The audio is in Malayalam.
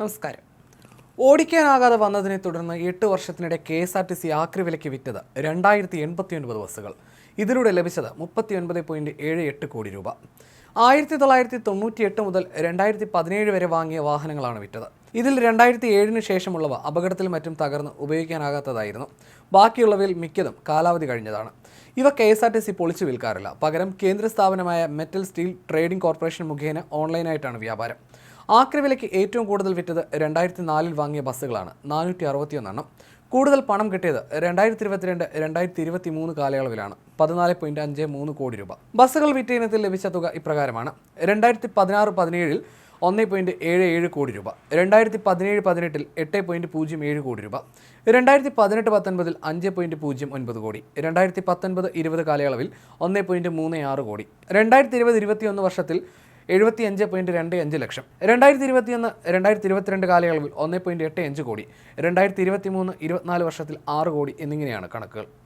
നമസ്കാരം. ഓടിക്കാനാകാതെ വന്നതിനെ തുടർന്ന് 8 വർഷത്തിനിടെ KSRTC ആക്രി വിലയ്ക്ക് വിറ്റത് 2089 ബസ്സുകൾ. ഇതിലൂടെ ലഭിച്ചത് 39.78 കോടി രൂപ. 1998 മുതൽ 2017 വരെ വാങ്ങിയ വാഹനങ്ങളാണ് വിറ്റത്. ഇതിൽ 2007 ശേഷമുള്ളവ അപകടത്തിൽ മറ്റും തകർന്ന് ഉപയോഗിക്കാനാകാത്തതായിരുന്നു. ബാക്കിയുള്ളവയിൽ മിക്കതും കാലാവധി കഴിഞ്ഞതാണ്. ഇവ KSRTC പൊളിച്ചു വിൽക്കാറില്ല. പകരം കേന്ദ്ര സ്ഥാപനമായ മെറ്റൽ സ്റ്റീൽ ട്രേഡിംഗ് കോർപ്പറേഷൻ മുഖേന ഓൺലൈനായിട്ടാണ് വ്യാപാരം. ആക്രി വിലയ്ക്ക് ഏറ്റവും കൂടുതൽ വിറ്റത് 2004 വാങ്ങിയ ബസ്സുകളാണ്, 461 എണ്ണം. കൂടുതൽ പണം കിട്ടിയത് 2022-2023 കാലയളവിലാണ്, 14.53 കോടി രൂപ. ബസ്സുകൾ വിറ്റ ഇനത്തിൽ ലഭിച്ച തുക ഇപ്രകാരമാണ്: 2016-17 1.77 കോടി രൂപ, 2017-18 8.07 കോടി രൂപ, 2018-19 5.09 കോടി, 2019-20 കാലയളവിൽ 1.36 കോടി, 2020-21 വർഷത്തിൽ 75.25 ലക്ഷം, 2021-2022 കാലയളവിൽ 1.85 കോടി, 2023-24 വർഷത്തിൽ 6 കോടി എന്നിങ്ങനെയാണ് കണക്കുകൾ.